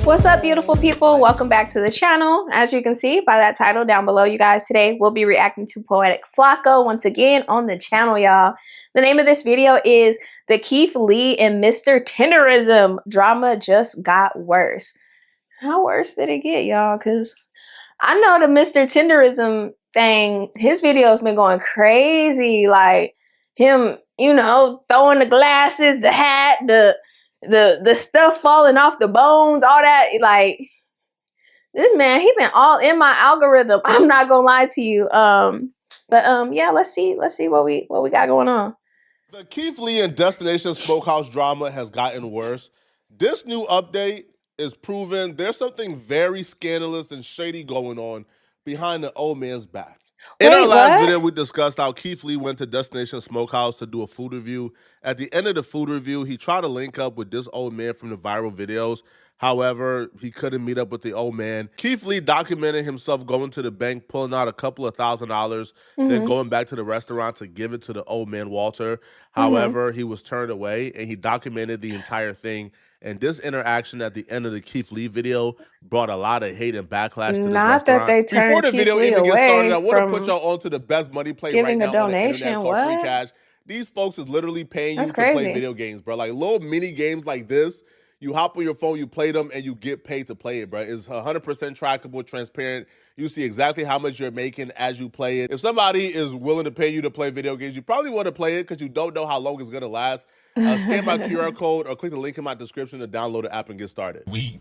What's up, beautiful people? Welcome back to the channel. As you can see by that title down below, you guys, today we'll be reacting to Poetik Flakko once again on the channel, y'all. The name of this video is The Keith Lee and Mr. Tenderism Drama Just Got Worse. How worse did it get, y'all? Because I know the Mr. Tenderism thing, his video's been going crazy. Like him, you know, throwing the glasses, the hat, the stuff falling off the bones, all that. Like, this man, he been all in my algorithm. I'm not gonna lie to you. Yeah, let's see what we got going on. The Keith Lee and Destination Smokehouse drama has gotten worse. This new update is proven there's something very scandalous and shady going on behind the old man's back. In our last video, we discussed how Keith Lee went to Destination Smokehouse to do a food review. At the end of the food review, he tried to link up with this old man from the viral videos. However, he couldn't meet up with the old man. Keith Lee documented himself going to the bank, pulling out a couple of $1,000, then going back to the restaurant to give it to the old man, Walter. However, he was turned away, and he documented the entire thing. And this interaction at the end of the Keith Lee video brought a lot of hate and backlash to this restaurant. That they turned Before the Keith video Lee even gets started, I away want to put y'all onto the best money play right now on the internet called Free Cash. These folks is literally paying you to play video games, bro. Like little mini games like this. You hop on your phone, you play them, and you get paid to play it, bro. It's 100% trackable, transparent. You see exactly how much you're making as you play it. If somebody is willing to pay you to play video games, you probably want to play it because you don't know how long it's going to last. Scan my QR code or click the link in my description to download the app and get started. Wheat,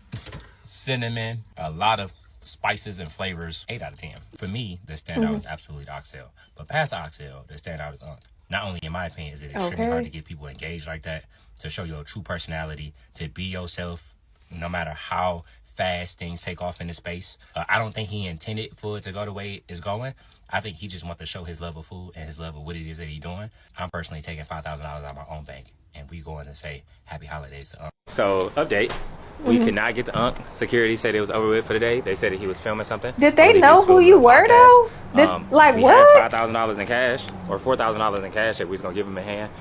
cinnamon, a lot of spices and flavors. 8 out of 10. For me, the standout is absolutely the oxtail. But past the oxtail, the standout is unk. Not only in my opinion is it extremely hard to get people engaged like that, to show your true personality, to be yourself, no matter how fast things take off in the space. I don't think he intended for it to go the way it's going. I think he just wants to show his love of food and his love of what it is that he's doing. I'm personally taking $5,000 out of my own bank, and we going to say happy holidays to Unc. So, update. We could not get to Unc. Security said it was over with for the day. They said that he was filming something. Did they know who you were, though? Like, we what? had $5,000 in cash, or $4,000 in cash that we was going to give him a hand.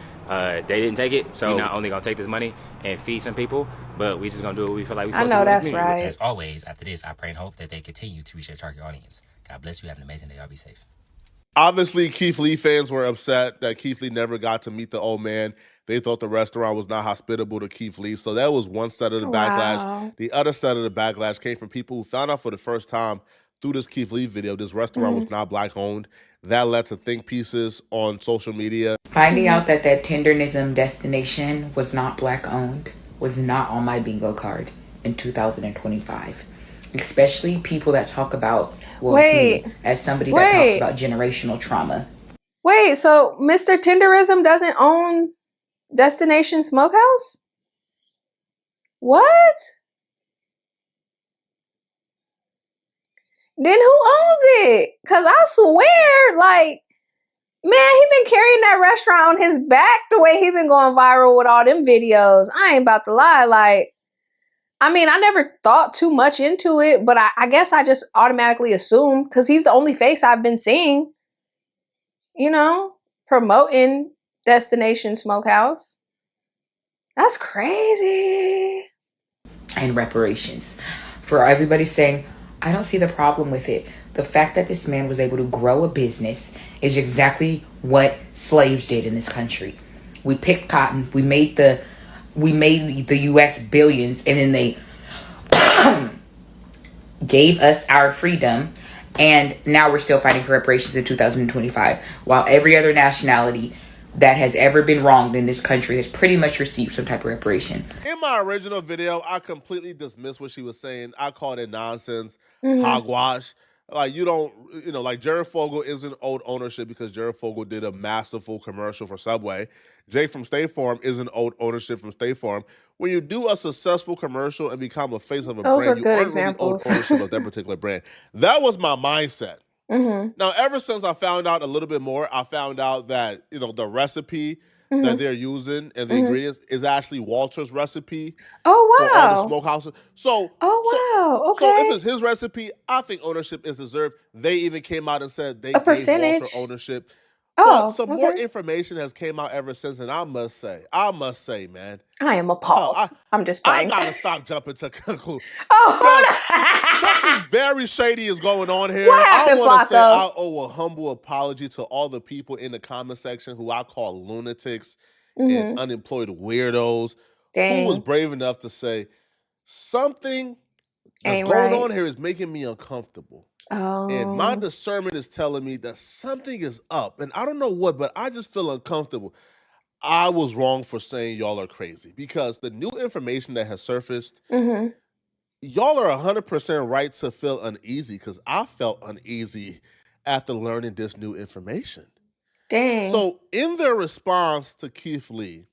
They didn't take it, so we're not only going to take this money and feed some people, but we just going to do what we feel like we're supposed to do. I know, that's right. As always, after this, I pray and hope that they continue to reach their target audience. God bless you. Have an amazing day. Y'all be safe. Obviously, Keith Lee fans were upset that Keith Lee never got to meet the old man. They thought the restaurant was not hospitable to Keith Lee. So that was one set of the backlash. The other set of the backlash came from people who found out for the first time through this Keith Lee video this restaurant was not Black-owned. That led to think pieces on social media. Finding out that Tenderism destination was not Black-owned was not on my bingo card in 2025. Especially people that talk about, well, me, as somebody that talks about generational trauma. Wait, so Mr. Tenderism doesn't own Destination Smokehouse? What? Then who owns it? Because I swear, like, man, he been carrying that restaurant on his back the way he been going viral with all them videos. I ain't about to lie, like, I mean, I never thought too much into it, but I guess I just automatically assumed because he's the only face I've been seeing, you know, promoting Destination Smokehouse. That's crazy. And reparations. For everybody saying, I don't see the problem with it. The fact that this man was able to grow a business is exactly what slaves did in this country. We picked cotton, we made the U.S. billions, and then they gave us our freedom, and now we're still fighting for reparations in 2025, while every other nationality that has ever been wronged in this country has pretty much received some type of reparation. In my original video, I completely dismissed what she was saying. I called it nonsense, hogwash. Like, you don't, you know, like Jared Fogle isn't old ownership because Jared Fogle did a masterful commercial for Subway. Jay from State Farm isn't old ownership from State Farm. When you do a successful commercial and become a face of a brand, you aren't really old ownership of that particular brand. That was my mindset. Now, ever since I found out a little bit more, I found out that, you know, the recipe that they're using and the ingredients is actually Walter's recipe. Oh, wow. For all the smokehouses. So, okay. So if it's his recipe, I think ownership is deserved. They even came out and said they gave Walter ownership. But some more okay. information has came out ever since, and I must say, man, I am appalled. I'm just playing. I gotta stop jumping to conclusions. Oh, Something very shady is going on here. What happened, I want to say Flakko? I owe a humble apology to all the people in the comment section who I call lunatics and unemployed weirdos. Who was brave enough to say something that's going on here is making me uncomfortable. And my discernment is telling me that something is up. And I don't know what, but I just feel uncomfortable. I was wrong for saying y'all are crazy because the new information that has surfaced, y'all are 100% right to feel uneasy because I felt uneasy after learning this new information. Dang. So in their response to Keith Lee,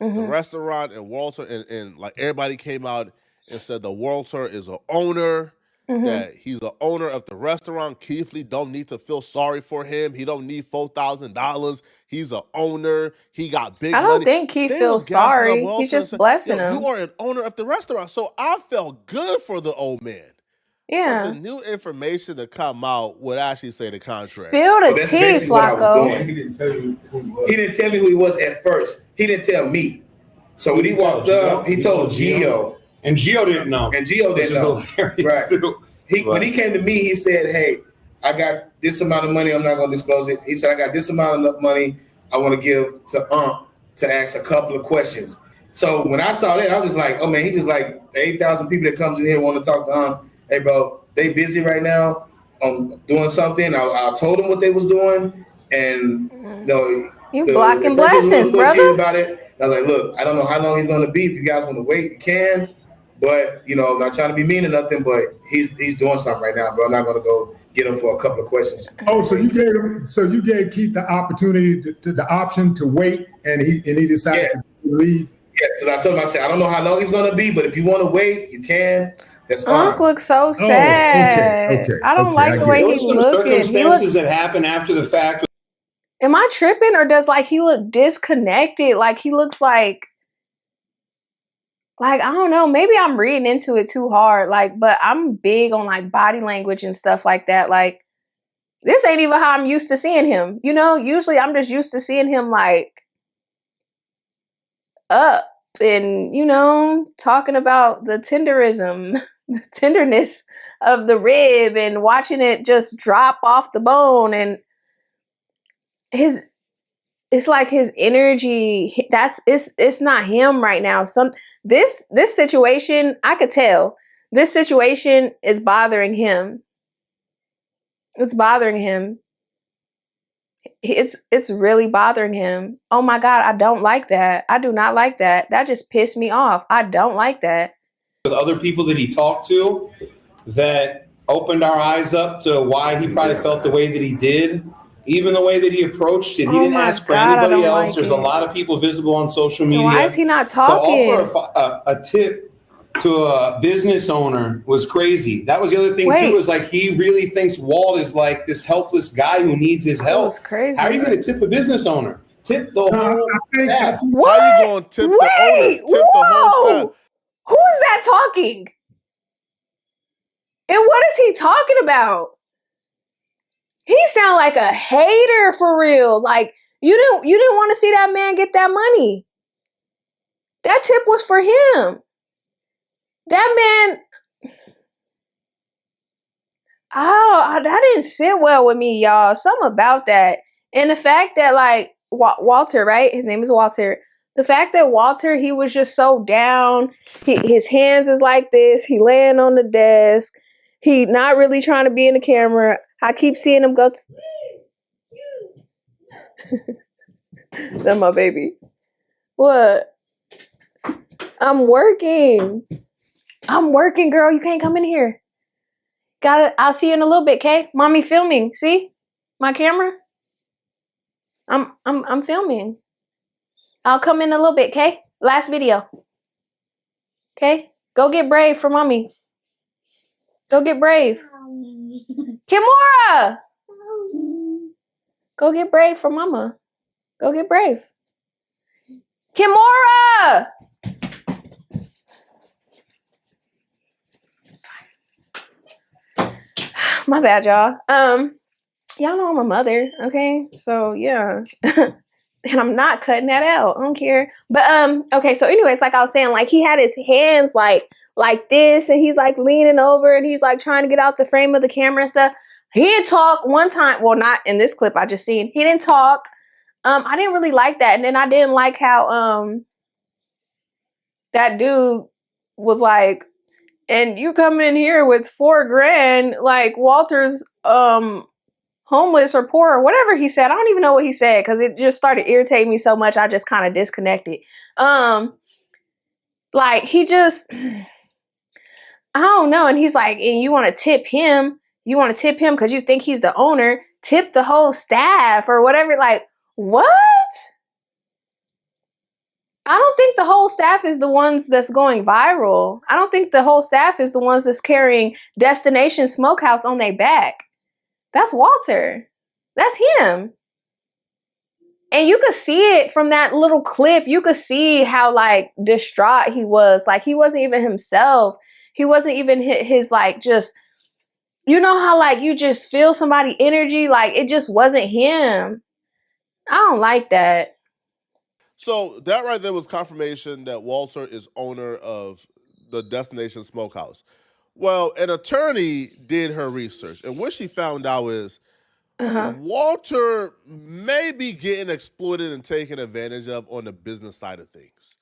the restaurant and Walter and like everybody came out and said the Walter is an owner, that he's the owner of the restaurant. Keith Lee don't need to feel sorry for him. He don't need $4,000. He's an owner. He got big money. I don't think he feels sorry. He's just blessing him. You are an owner of the restaurant. So I felt good for the old man. Yeah. But the new information to come out would actually say the contrary. Spill the tea, Flakko. He didn't tell you who he was. He didn't tell me who he was at first. He didn't tell me. So when he walked up, he told Gio. And Gio didn't know. And Gio didn't know. Right. When he came to me, he said, hey, I got this amount of money. I'm not going to disclose it. He said, I got this amount of money I want to give to to ask a couple of questions. So when I saw that, I was like, oh, man, he's just like 8,000 people that comes in here want to talk to Hey, bro, they busy right now doing something. I told them what they was doing. And, you blocking blessings, brother. About it. I was like, look, I don't know how long he's going to be. If you guys want to wait, you can. But, I'm not trying to be mean or nothing, but he's doing something right now, bro. I'm not going to go get him for a couple of questions. Oh, so you gave Keith the opportunity, the option to wait, and he decided to leave? Yeah, because I told him, I said, I don't know how long he's going to be, but if you want to wait, you can. That's fine. Unc looks so sad. Okay. I don't like the way he's looking. Circumstances that happen after the fact. Am I tripping, or does he look disconnected? Like he looks like I don't know, maybe I'm reading into it too hard. But I'm big on body language and stuff like that. This ain't even how I'm used to seeing him. Usually I'm just used to seeing him up and, talking about the tenderism, the tenderness of the rib and watching it just drop off the bone. And it's like his energy, it's not him right now. This situation, I could tell this situation is bothering him. It's bothering him. It's really bothering him. Oh my God, I don't like that. I do not like that. That just pissed me off. I don't like that. With other people that he talked to that opened our eyes up to why he probably felt the way that he did. Even the way that he approached it, he didn't ask for anybody else. There's a lot of people visible on social media. Why is he not talking? To offer a tip to a business owner was crazy. That was the other thing too. Is he really thinks Walt is like this helpless guy who needs his help. That was crazy. How are you going to tip a business owner? Tip the whole staff. What? How you going to tip the owner? Tip the whole staff. Who is that talking? And what is he talking about? He sound like a hater for real. You didn't want to see that man get that money. That tip was for him. That man. Oh, that didn't sit well with me, y'all. Something about that. And the fact that Walter, right? His name is Walter. The fact that Walter, he was just so down. His hands is like this. He laying on the desk. He not really trying to be in the camera. I keep seeing him go. That's my baby. What? I'm working. Girl. You can't come in here. I'll see you in a little bit, okay? Mommy filming. See? My camera? I'm filming. I'll come in a little bit, okay? Last video. Okay? Go get Brave for mommy. Go get Brave. Kimora! Go get Brave for mama. Go get Brave. Kimora! My bad, y'all. Y'all know I'm a mother, okay? So yeah. And I'm not cutting that out. I don't care. But okay, so anyways, like I was saying, like he had his hands like this, and he's like leaning over and he's like trying to get out the frame of the camera and stuff. He didn't talk one time. Well, not in this clip I just seen. He didn't talk. I didn't really like that. And then I didn't like how that dude was like, and you coming in here with $4,000, like Walter's homeless or poor or whatever he said. I don't even know what he said because it just started irritating me so much I just kind of disconnected. Like he just, I don't know. And he's like, and you want to tip him because you think he's the owner. Tip the whole staff or whatever. Like, what? I don't think the whole staff is the ones that's going viral. I don't think the whole staff is the ones that's carrying Destination Smokehouse on their back. That's Walter. That's him. And you could see it from that little clip. You could see how like distraught he was. Like he wasn't even himself. He wasn't even his like just, you know how like you just feel somebody energy? Like it just wasn't him. I don't like that. So that right there was confirmation that Walter is owner of the Destination Smokehouse. Well, an attorney did her research, and what she found out is Walter may be getting exploited and taken advantage of on the business side of things.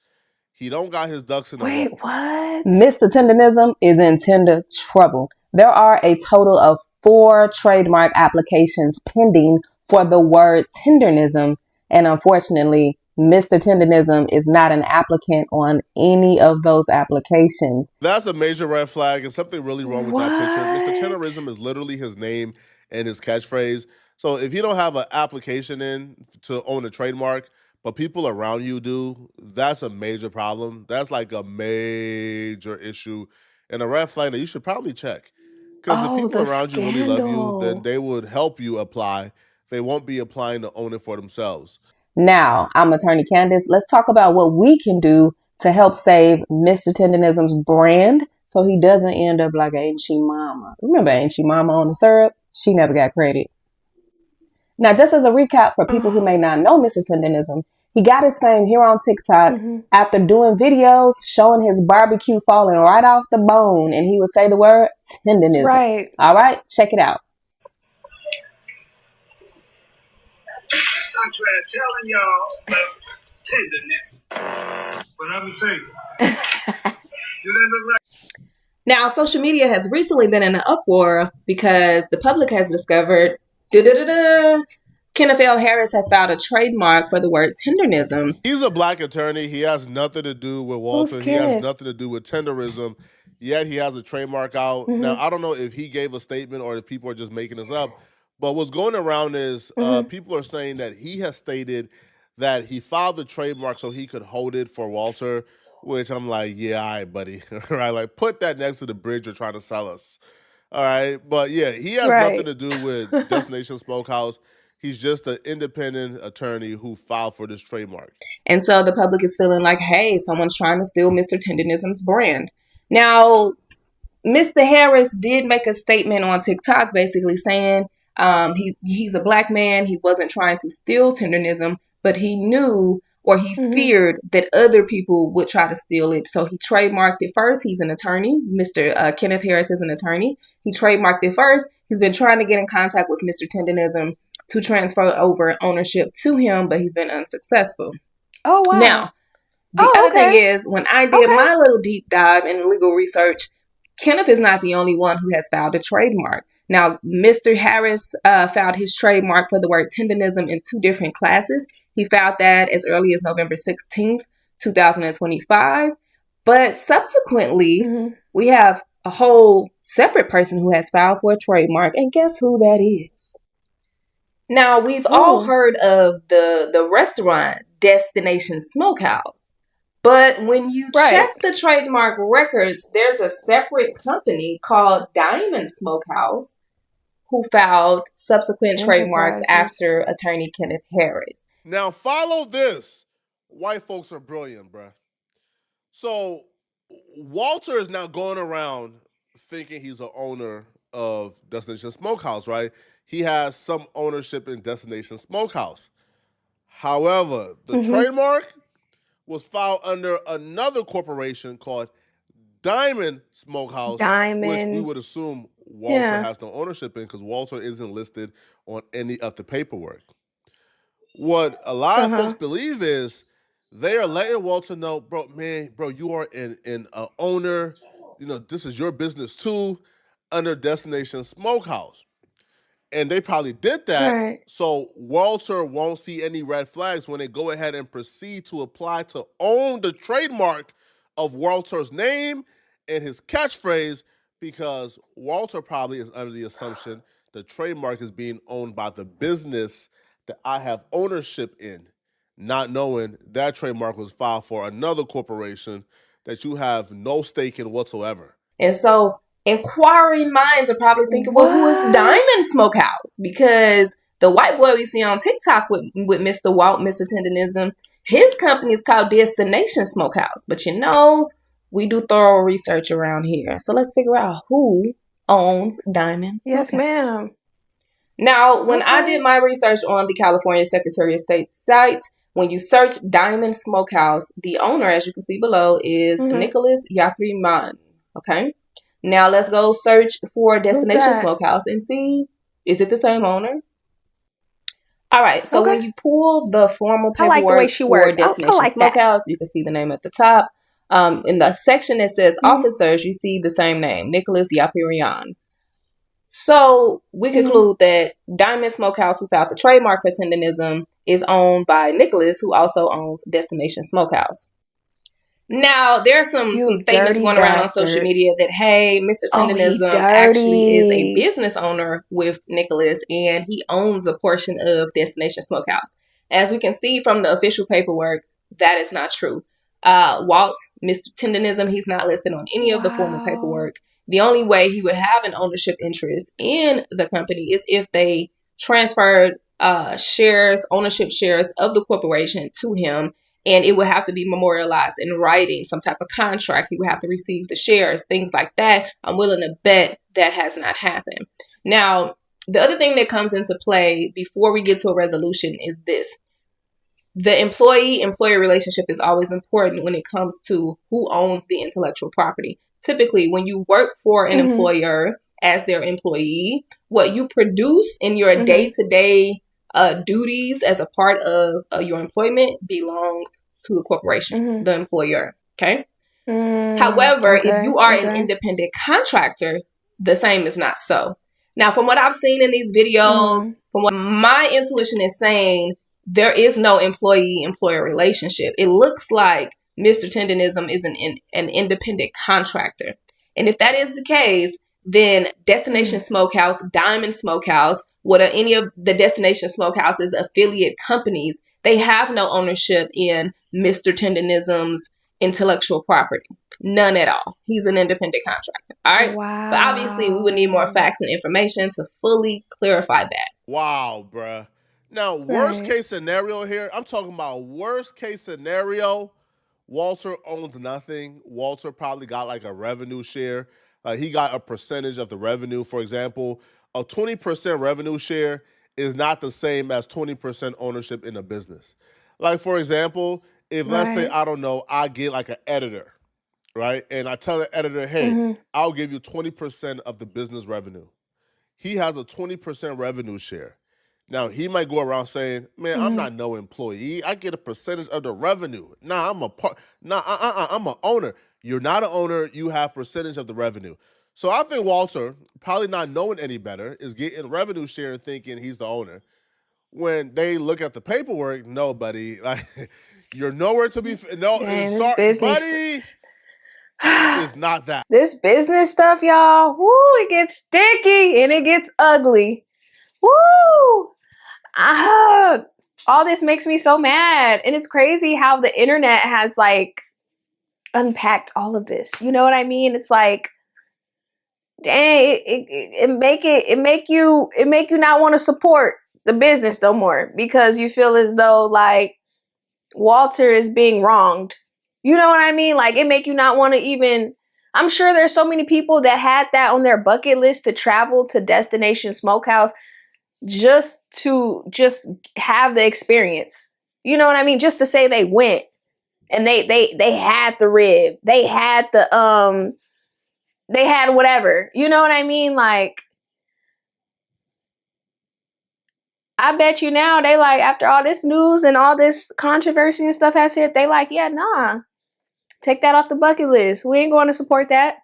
He don't got his ducks in a row. Wait, what? Mr. Tenderism is in tender trouble. There are a total of 4 trademark applications pending for the word tenderism, and unfortunately, Mr. Tenderism is not an applicant on any of those applications. That's a major red flag and something really wrong with that picture. Mr. Tenderism is literally his name and his catchphrase. So if you don't have an application in to own a trademark, but people around you do, that's a major problem. That's like a major issue and a red flag that you should probably check. Because if people around you really love you, then they would help you apply. They won't be applying to own it for themselves. Now, I'm Attorney Candace. Let's talk about what we can do to help save Mr. Tenderism's brand so he doesn't end up like Ain't She Mama. Remember Ain't She Mama on the syrup? She never got credit. Now, just as a recap for people who may not know Mr. Tenderism, he got his fame here on TikTok after doing videos showing his barbecue falling right off the bone, and he would say the word tenderism. Right. All right, check it out. I'm telling y'all tenderness. But I'm saying, do that look like? Now, social media has recently been in an uproar because the public has discovered Kenneth L. Harris has filed a trademark for the word tenderism. He's a black attorney. He has nothing to do with Walter. He has nothing to do with tenderism. Yet he has a trademark out. Now, I don't know if he gave a statement or if people are just making this up. But what's going around is people are saying that he has stated that he filed the trademark so he could hold it for Walter, which I'm like, yeah, all right, buddy. All right, like put that next to the bridge you're trying to sell us. All right. But yeah, he has nothing to do with Destination Smokehouse. He's just an independent attorney who filed for this trademark. And so the public is feeling like, hey, someone's trying to steal Mr. Tenderism's brand. Now, Mr. Harris did make a statement on TikTok basically saying he's a black man. He wasn't trying to steal tenderism, but he knew or he feared that other people would try to steal it. So he trademarked it first. He's an attorney. Mr. Kenneth Harris is an attorney. He trademarked it first. He's been trying to get in contact with Mr. Tenderism to transfer over ownership to him, but he's been unsuccessful. Oh, wow. Now, the other thing is, when I did my little deep dive in legal research, Kenneth is not the only one who has filed a trademark. Now, Mr. Harris filed his trademark for the word tenderism in 2 different classes. He filed that as early as November 16th, 2025. But subsequently, we have a whole separate person who has filed for a trademark. And guess who that is? Now, we've all heard of the restaurant Destination Smokehouse. But when you check the trademark records, there's a separate company called Diamond Smokehouse who filed subsequent trademarks after attorney Kenneth Harris. Now, follow this. White folks are brilliant, bruh. So, Walter is now going around thinking he's an owner of Destination Smokehouse, right? he has some ownership in Destination Smokehouse. However, the trademark was filed under another corporation called Diamond Smokehouse, which we would assume Walter has no ownership in because Walter isn't listed on any of the paperwork. What a lot of folks believe is they are letting Walter know, bro, you are an owner. You know, this is your business too, under Destination Smokehouse. And they probably did that so Walter won't see any red flags when they go ahead and proceed to apply to own the trademark of Walter's name and his catchphrase, because Walter probably is under the assumption the trademark is being owned by the business that I have ownership in, not knowing that trademark was filed for another corporation that you have no stake in whatsoever. And so inquiring minds are probably thinking, well, who is Diamond Smokehouse? Because the white boy we see on TikTok with Mr. Walt, Mr. Tenderism, his company is called Destination Smokehouse. But you know, we do thorough research around here. So let's figure out who owns Diamond Smokehouse. Yes, ma'am. Now, when I did my research on the California Secretary of State site, when you search Diamond Smokehouse, the owner, as you can see below, is Nicholas Yapriman. Okay. Now let's go search for Destination Smokehouse and see, is it the same owner? All right. So when you pull the formal paperwork for Destination Smokehouse, you can see the name at the top. In the section that says officers, you see the same name, Nicholas Yapriman. So we conclude that Diamond Smokehouse, who filed the trademark for Tenderism, is owned by Nicholas, who also owns Destination Smokehouse. Now, there are some statements going around on social media that, hey, Mr. Tenderism actually is a business owner with Nicholas, and he owns a portion of Destination Smokehouse. As we can see from the official paperwork, that is not true. Walt, Mr. Tenderism, he's not listed on any of the formal paperwork. The only way he would have an ownership interest in the company is if they transferred ownership shares of the corporation to him, and it would have to be memorialized in writing, some type of contract. He would have to receive the shares, things like that. I'm willing to bet that has not happened. Now, the other thing that comes into play before we get to a resolution is this. The employee-employer relationship is always important when it comes to who owns the intellectual property. Typically, when you work for an employer as their employee, what you produce in your day-to-day duties as a part of your employment belongs to the corporation, the employer. Okay. However, if you are an independent contractor, the same is not so. Now, from what I've seen in these videos, from what my intuition is saying, there is no employee-employer relationship. It looks like Mr. Tenderism is an independent contractor. And if that is the case, then Destination Smokehouse, Diamond Smokehouse, what are any of the Destination Smokehouse's affiliate companies, they have no ownership in Mr. Tenderism's intellectual property. None at all. He's an independent contractor. All right. Wow. But obviously, we would need more facts and information to fully clarify that. Wow, bruh. Now, worst case scenario here, I'm talking about worst case scenario. Walter owns nothing. Walter probably got like a revenue share. He got a percentage of the revenue. For example, a 20% revenue share is not the same as 20% ownership in a business. Like, for example, if let's say, I don't know, I get like an editor, right? And I tell the editor, hey, I'll give you 20% of the business revenue. He has a 20% revenue share. Now, he might go around saying, man, I'm not no employee. I get a percentage of the revenue. Nah, I'm a part. Nah, I'm an owner. You're not an owner. You have percentage of the revenue. So I think Walter, probably not knowing any better, is getting revenue share and thinking he's the owner. When they look at the paperwork, no, buddy. Like, you're nowhere to be. No, sorry, buddy. It's not that. This business stuff, y'all, woo, it gets sticky and it gets ugly. Woo! All this makes me so mad. And it's crazy how the internet has like unpacked all of this. You know what I mean? It's like, dang, it make you not want to support the business no more because you feel as though like Walter is being wronged. You know what I mean? Like it make you not want to even. I'm sure there's so many people that had that on their bucket list to travel to Destination Smokehouse. just to have the experience. You know what I mean? Just to say they went and they had the rib. They had the they had whatever. You know what I mean? Like, I bet you now they like, after all this news and all this controversy and stuff has hit, they like, yeah, nah, take that off the bucket list. We ain't going to support that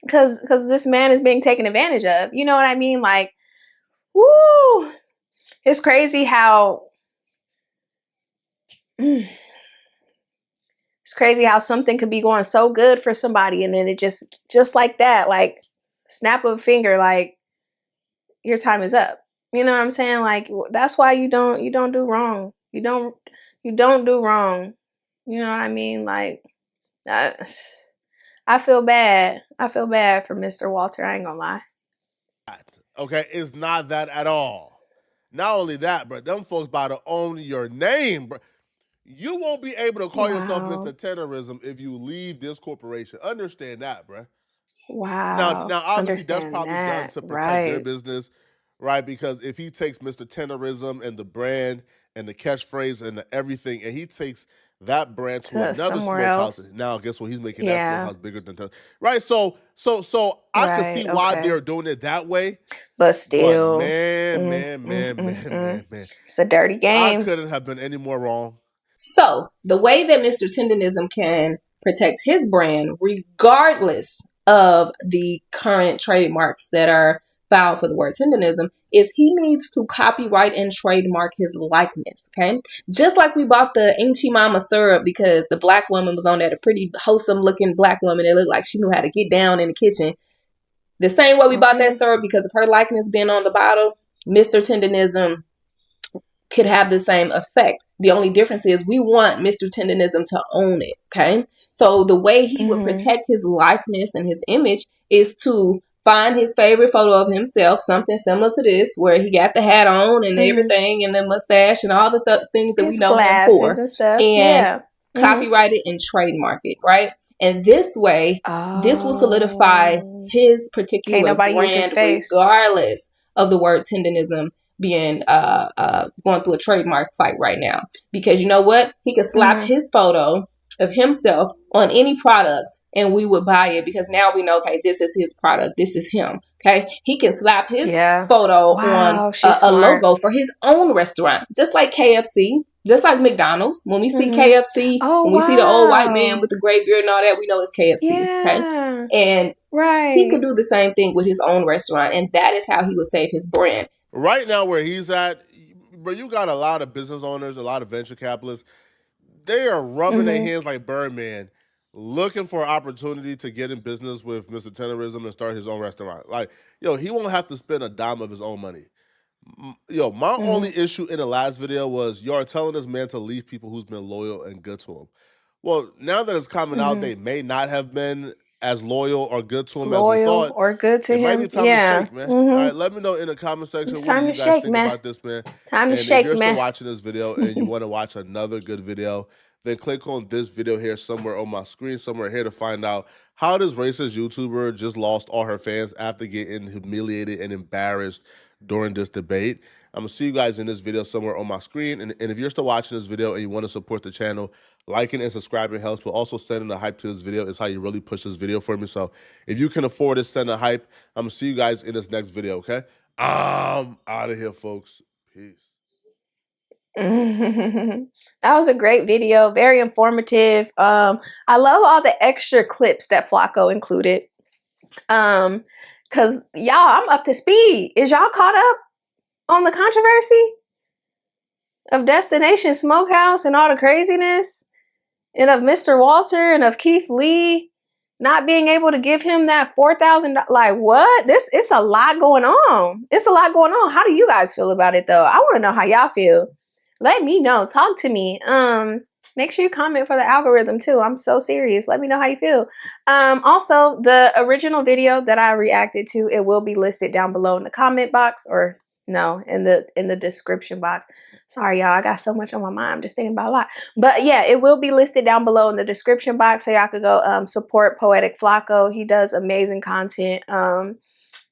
because this man is being taken advantage of. You know what I mean? Like, woo, it's crazy how it's crazy how something could be going so good for somebody and then it just like that, like snap of a finger, like your time is up. You know what I'm saying? Like, that's why you don't do wrong. You don't do wrong. You know what I mean? Like, I feel bad. I feel bad for Mr. Walter. I ain't gonna lie. Okay, it's not that at all. Not only that, bro, them folks about to own your name, bro. You won't be able to call yourself Mr. Tenderism if you leave this corporation. Understand that, bro. Wow. Now, obviously, that's probably done to protect their business, right? Because if he takes Mr. Tenderism and the brand and the catchphrase and the everything, and he takes that brand to another smokehouse, now guess what? He's making that smokehouse bigger than right. So I can see why they're doing it that way. But still, man, it's a dirty game. I couldn't have been any more wrong. So the way that Mr. Tenderism can protect his brand, regardless of the current trademarks that are filed for the word Tenderism, is he needs to copyright and trademark his likeness. Okay, just like we bought the Ainchi Mama syrup because the black woman was on there, a pretty wholesome looking black woman that looked like she knew how to get down in the kitchen. The same way we bought that syrup because of her likeness being on the bottle, Mr. Tenderism could have the same effect. The only difference is we want Mr. Tenderism to own it. Okay, so the way he would protect his likeness and his image is to find his favorite photo of himself, something similar to this, where he got the hat on and everything, and the mustache and all the things that we know him for, and stuff, and copyright it and trademark it, right? And this way, this will solidify his particular brand, regardless of the word Tenderism being going through a trademark fight right now. Because you know what? He could slap his photo of himself on any products and we would buy it because now we know, okay, this is his product. This is him. Okay. He can slap his photo on a logo for his own restaurant, just like KFC, just like McDonald's. When we see KFC, when we see the old white man with the gray beard and all that, we know it's KFC. Okay. And he could do the same thing with his own restaurant. And that is how he would save his brand. Right now where he's at, but you got a lot of business owners, a lot of venture capitalists. They are rubbing their hands like Birdman, looking for an opportunity to get in business with Mr. Tenderism and start his own restaurant. Like, yo, he won't have to spend a dime of his own money. Yo, my only issue in the last video was you're telling this man to leave people who's been loyal and good to him. Well, now that it's coming out, they may not have been as loyal or good to him as we thought. Or good to him. It might be time to shake, man. All right, let me know in the comment section what do you guys think about this, man. Time to shake, man. If you're still watching this video and you want to watch another good video, then click on this video here somewhere on my screen, somewhere here to find out how this racist YouTuber just lost all her fans after getting humiliated and embarrassed during this debate. I'm going to see you guys in this video somewhere on my screen. And if you're still watching this video and you want to support the channel, liking and subscribing helps, but also sending a hype to this video is how you really push this video for me. So if you can afford it, send a hype. I'm going to see you guys in this next video, okay? I'm out of here, folks. Peace. That was a great video, very informative. I love all the extra clips that Flakko included. Cause y'all, I'm up to speed. Is y'all caught up on the controversy of Destination Smokehouse and all the craziness, and of Mr. Walter and of Keith Lee not being able to give him that $4,000? Like, what? It's a lot going on. It's a lot going on. How do you guys feel about it though? I want to know how y'all feel. Let me know. Talk to me. Make sure you comment for the algorithm too. I'm so serious. Let me know how you feel. Also, the original video that I reacted to, it will be listed down below in the comment box, or no, in the description box. Sorry, y'all. I got so much on my mind. I'm just thinking about a lot. But yeah, it will be listed down below in the description box so y'all could go support Poetik Flakko. He does amazing content.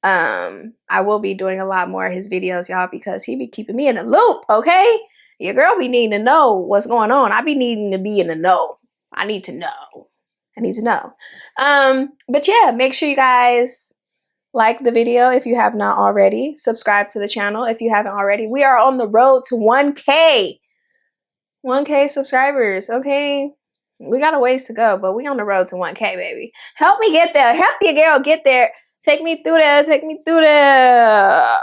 I will be doing a lot more of his videos, y'all, because he be keeping me in the loop, okay? Your girl be needing to know what's going on. I be needing to be in the know. I need to know. I need to know. But yeah, make sure you guys like the video if you have not already. Subscribe to the channel if you haven't already. We are on the road to 1K. 1K subscribers, okay? We got a ways to go, but we on the road to 1K, baby. Help me get there. Help your girl get there. Take me through there. Take me through there.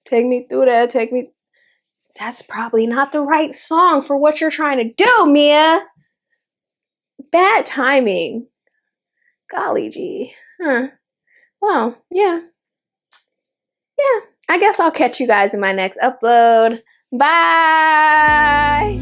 Take me through there. Take me. That's probably not the right song for what you're trying to do, Mia. Bad timing. Golly gee. Huh. Well, yeah. Yeah. I guess I'll catch you guys in my next upload. Bye.